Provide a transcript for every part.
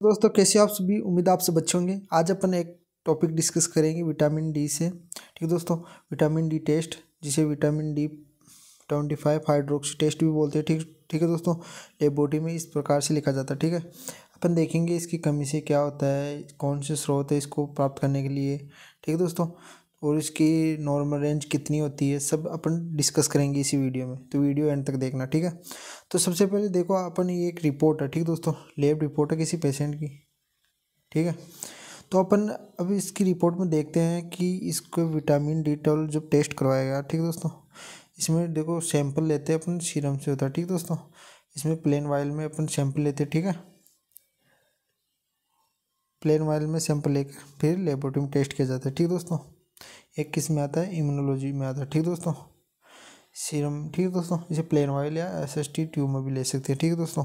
दोस्तों कैसे हो आप सभी। उम्मीद है आप सब अच्छे होंगे। आज अपन एक टॉपिक डिस्कस करेंगे विटामिन डी से। ठीक है दोस्तों, विटामिन डी टेस्ट, जिसे विटामिन डी 25 हाइड्रोक्सी टेस्ट भी बोलते हैं। ठीक ठीक है दोस्तों, लेबोरेटरी में इस प्रकार से लिखा जाता है। ठीक है, अपन देखेंगे इसकी कमी से क्या होता है, कौन से स्रोत है इसको प्राप्त करने के लिए। ठीक है दोस्तों, और इसकी नॉर्मल रेंज कितनी होती है, सब अपन डिस्कस करेंगे इसी वीडियो में, तो वीडियो एंड तक देखना। ठीक है, तो सबसे पहले देखो अपन, ये एक रिपोर्ट है। ठीक दोस्तों, लैब रिपोर्ट है किसी पेशेंट की। ठीक है, तो अपन अब इसकी रिपोर्ट में देखते हैं कि इसको विटामिन डी 12 जब टेस्ट करवाया गया। ठीक दोस्तों, इसमें देखो सैंपल लेते हैं अपन, सीरम से होता है। ठीक दोस्तों, इसमें प्लेन वायल में अपन सैंपल लेते हैं। ठीक है, प्लेन वायल में सैंपल लेकर फिर लेबोरेटरी में टेस्ट किया जाता है। ठीक दोस्तों, एक किस में आता है, इम्यूनोलॉजी में आता है। ठीक दोस्तों, सीरम। ठीक है दोस्तों, इसे प्लेन वायल या एसएसटी ट्यूब में भी ले सकते हैं। ठीक है दोस्तों,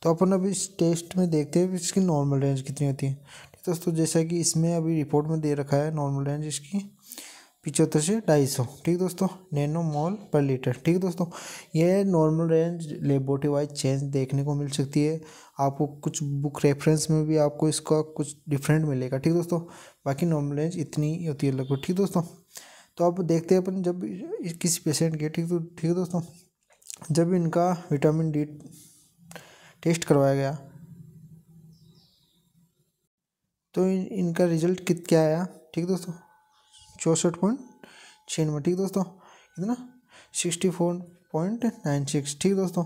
तो अपन अभी इस टेस्ट में देखते हैं इसकी नॉर्मल रेंज कितनी होती है। ठीक दोस्तों, जैसा कि इसमें अभी रिपोर्ट में दे रखा है, नॉर्मल रेंज इसकी 75 से 250। ठीक दोस्तों, नैनो मोल पर लीटर। ठीक दोस्तों, यह normal range laboratory wise change देखने को मिल सकती है। आपको कुछ बुक रेफरेंस में भी आपको इसका कुछ डिफरेंट मिलेगा। ठीक दोस्तों, बाकी नॉर्मल रेंज इतनी ही होती है लगभग। ठीक दोस्तों, तो अब देखते हैं अपन, जब किसी पेशेंट के, ठीक है दोस्तों, जब इनका विटामिन डी टेस्ट करवाया गया तो इनका रिजल्ट क्या आया। ठीक दोस्तों, 64.96। ठीक दोस्तों, कितना, 64.96। ठीक दोस्तों,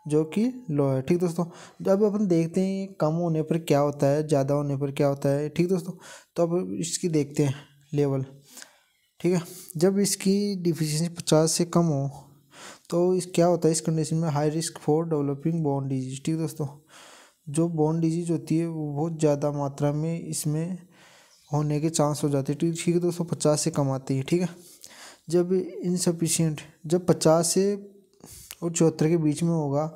जो कि लो है। ठीक दोस्तों, जब अपन देखते हैं ये कम होने पर क्या होता है, ज़्यादा होने पर क्या होता है। ठीक दोस्तों, तो अब इसकी देखते हैं लेवल। ठीक है, जब इसकी डिफिशियंसी 50 से कम हो तो इस क्या होता है, इस कंडीशन में high risk for developing bone disease. ठीक दोस्तों, जो बोन डिजीज होती है वो बहुत ज़्यादा मात्रा में इसमें होने के चांस हो जाते हैं। ठीक है दोस्तों, 50 से कम आती है। ठीक है, जब इनसफिशिएंट, जब 50 से और 74 के बीच में होगा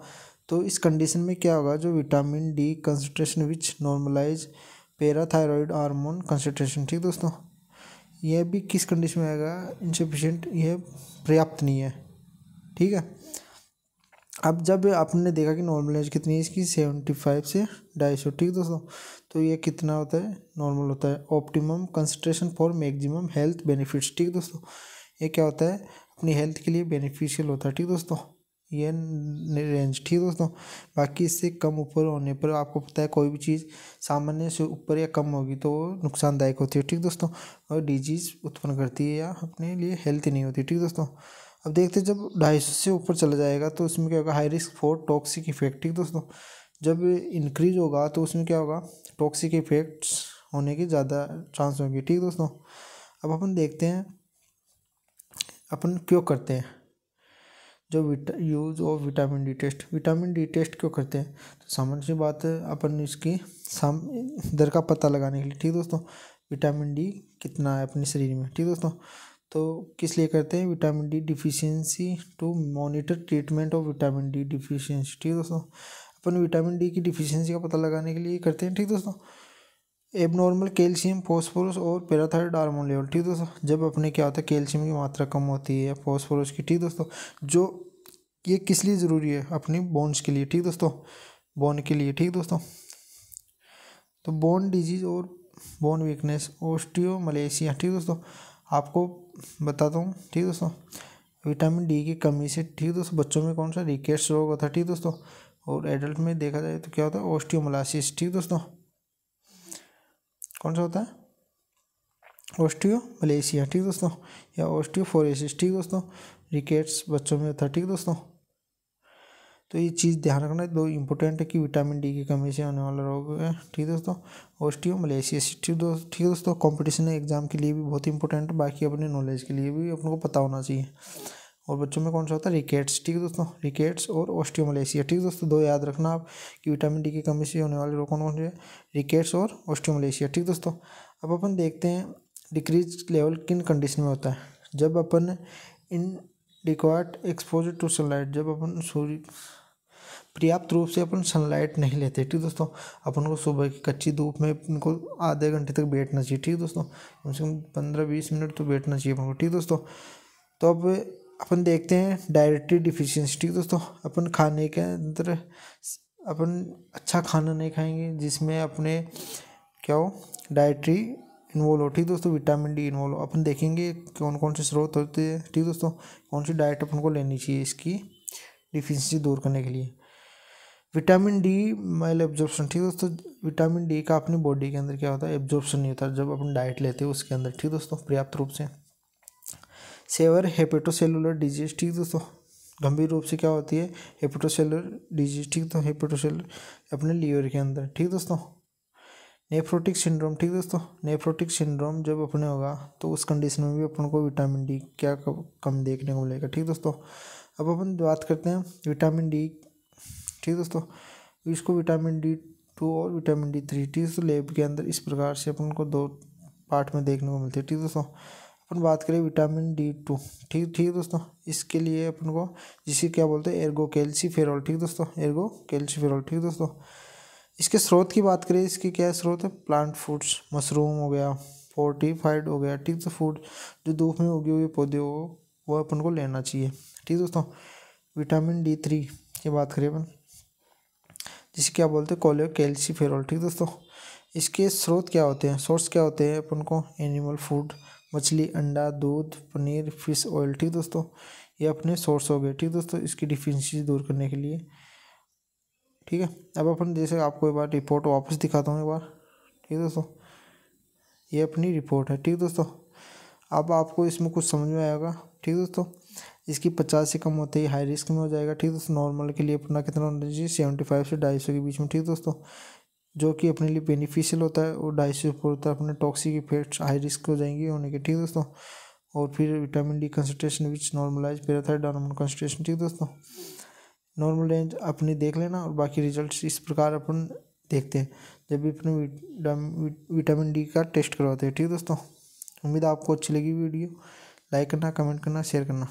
तो इस कंडीशन में क्या होगा, जो विटामिन डी कंसंट्रेशन विच नॉर्मलाइज पैराथायरॉयड हार्मोन कंसंट्रेशन। ठीक दोस्तों, यह भी किस कंडीशन में आएगा, इनसफिशिएंट, यह पर्याप्त नहीं है। ठीक है, अब जब आपने देखा कि नॉर्मल एज कितनी है इसकी, 75 से 250। ठीक दोस्तों, तो ये कितना होता है, नॉर्मल होता है। Optimum concentration for maximum health benefits. ठीक दोस्तों, ये क्या होता है, अपनी हेल्थ के लिए बेनिफिशियल होता है। ठीक दोस्तों, ये रेंज। ठीक दोस्तों, बाकी इससे कम ऊपर होने पर आपको पता है कोई भी चीज़ सामान्य से ऊपर या कम होगी तो वो नुकसानदायक होती है। ठीक दोस्तों, और डिजीज़ उत्पन्न करती है या अपने लिए हेल्थ नहीं होती। ठीक दोस्तों, अब देखते हैं जब 250 से ऊपर चला जाएगा तो उसमें क्या होगा, high risk for toxic effect. ठीक दोस्तों, जब इंक्रीज होगा तो उसमें क्या होगा, टॉक्सिक इफेक्ट्स होने की ज़्यादा चांस होंगे। ठीक दोस्तों, अब अपन देखते हैं अपन क्यों करते हैं जो use of vitamin D test. Vitamin D test क्यों करते हैं, तो सामान्य सी बात है, अपन इसकी दर का पता लगाने के लिए। ठीक दोस्तों, विटामिन डी कितना है अपने शरीर में। ठीक दोस्तों, तो किस लिए करते हैं, vitamin D deficiency to monitor treatment of vitamin D deficiency. ठीक दोस्तों, अपन विटामिन डी की डिफिशियंसी का पता लगाने के लिए करते हैं। ठीक दोस्तों, एबनॉर्मल कैल्शियम, फॉस्फोरस और पैराथायरॉयड हार्मोन लेवल। ठीक दोस्तों, जब अपने क्या होता है, कैल्शियम की मात्रा कम होती है, फॉस्फोरस की। ठीक दोस्तों, जो ये किस लिए ज़रूरी है, अपनी बोन्स के लिए। ठीक दोस्तों, बोन के लिए। ठीक दोस्तों, तो बोन डिजीज और बोन वीकनेस, ओस्टियोमलेशिया। ठीक दोस्तों, आपको बताता हूँ। ठीक दोस्तों, विटामिन डी की कमी से, ठीक दोस्तों, बच्चों में कौन सा रिकेट्स रोग होता है। ठीक दोस्तों, और एडल्ट में देखा जाए तो क्या होता है, ओस्टियोमलासिस। ठीक दोस्तों, कौन सा होता है, ओस्टियोमलेशिया। ठीक दोस्तों, या ओस्टियोफोरेसिस। ठीक दोस्तों, रिकेट्स बच्चों में होता है। ठीक दोस्तों, तो ये चीज़ ध्यान रखना, दो इंपॉर्टेंट है कि विटामिन डी की कमी से होने वाला रोग है। ठीक दोस्तों, ओस्टियोमलेशियस। ठीक दोस्तों, कंपटीशन एग्जाम के लिए भी बहुत इंपॉर्टेंट है, बाकी अपने नॉलेज के लिए भी अपन को पता होना चाहिए। और बच्चों में कौन सा होता है, रिकेट्स। ठीक दोस्तों, रिकेट्स और ओस्टियोमलेशिया। ठीक दोस्तों, दो याद रखना आप कि विटामिन डी की कमी से होने वाले रोग कौन कौन से, रिकेट्स और ओस्टियोमलेशिया। ठीक दोस्तों, अब अपन देखते हैं डिक्रीज लेवल किन कंडीशन में होता है, जब अपन इन डिक्वायर्ड एक्सपोजर टू सनलाइट, जब अपन सूर्य पर्याप्त रूप से अपन सनलाइट नहीं लेते। ठीक दोस्तों, अपन को सुबह की कच्ची धूप में इनको आधे घंटे तक बैठना चाहिए। ठीक दोस्तों, कम से कम 15-20 मिनट तो बैठना चाहिए अपन को। ठीक दोस्तों, तो अब अपन देखते हैं डायरेक्टरी डिफिशियंसी। ठीक दोस्तों, अपन खाने के अंदर अपन अच्छा खाना नहीं खाएंगे जिसमें अपने क्या हो डाइटरी इन्वॉल्व हो, ठीक दोस्तों, विटामिन डी इन्वॉल्व हो। अपन देखेंगे कौन कौन से स्रोत होते हैं, ठीक दोस्तों, कौन सी डाइट अपन को लेनी चाहिए इसकी डिफिशियंसी दूर करने के लिए। विटामिन डी माइल एब्जॉर्प्शन, ठीक दोस्तों, विटामिन डी का अपनी बॉडी के अंदर क्या होता है, एब्जॉर्प्शन नहीं होता जब अपन डाइट लेते हैं उसके अंदर, ठीक दोस्तों, पर्याप्त रूप से। सेवर हेपेटोसेलुलर डिजीज, ठीक दोस्तों, गंभीर रूप से क्या होती है, हेपेटोसेलुलर डिजीज, ठीक तो हेपेटोसेलुलर अपने लीवर के अंदर, ठीक दोस्तों। नेफ्रोटिक सिंड्रोम, ठीक दोस्तों, नेफ्रोटिक सिंड्रोम जब अपने होगा तो उस कंडीशन में भी अपन को विटामिन डी क्या कम देखने को मिलेगा, ठीक दोस्तों। अब अपन बात करते हैं विटामिन डी, ठीक दोस्तों, इसको विटामिन D2 और विटामिन D3, ठीक दोस्तों, लैब के अंदर इस प्रकार से अपन को 2 पार्ट में देखने को मिलते हैं, ठीक दोस्तों। अपन बात करें विटामिन D2, ठीक ठीक दोस्तों, इसके लिए अपन को जिसे क्या बोलते हैं, एर्गो कैल्सीफेरॉल, ठीक दोस्तों, एर्गो कैल्सीफेरॉल, ठीक दोस्तों। इसके स्रोत की बात करें, इसके क्या स्रोत है, प्लांट फूड्स, मशरूम हो गया, फोर्टिफाइड हो गया, ठीक तो फूड जो धूप में उगे हुए पौधे हो वो अपन को लेना चाहिए, ठीक दोस्तों। विटामिन D3 की बात करें अपन, जिसे क्या बोलते हैं, कोलियो कैल्सीफेरॉल, ठीक दोस्तों। इसके स्रोत क्या होते हैं, सोर्स क्या होते हैं अपन को, एनिमल फूड, मछली, अंडा, दूध, पनीर, फिश ऑयल, ठीक दोस्तों, ये अपने सोर्स हो गए, ठीक दोस्तों, इसकी डिफिशियंसी दूर करने के लिए, ठीक है। अब अपन जैसे आपको एक बार रिपोर्ट वापस दिखाता हूँ एक बार, ठीक दोस्तों, ये अपनी रिपोर्ट है, ठीक दोस्तों। अब आपको इसमें कुछ समझ में आएगा, ठीक दोस्तों। इसकी 50 से कम होते ही हाई रिस्क में हो जाएगा, ठीक दोस्तों। नॉर्मल के लिए अपना कितना होना चाहिए, 75 से 250 के बीच में, ठीक दोस्तों, जो कि अपने लिए बेनिफिशियल होता है। और 250 ऊपर होता है अपने टॉक्सिक इफेक्ट्स हाई रिस्क हो जाएंगे होने के, ठीक दोस्तों। और फिर विटामिन डी कंसनट्रेशन विच नॉर्मलाइज पैराथाइड हार्मोन कंसनट्रेशन, ठीक दोस्तों, नॉर्मल रेंज अपनी देख लेना। और बाकी रिजल्ट्स इस प्रकार अपन देखते हैं जब भी अपने विटामिन डी का टेस्ट करवाते हैं, ठीक दोस्तों। उम्मीद आपको अच्छी लगी वीडियो, लाइक करना, कमेंट करना, शेयर करना।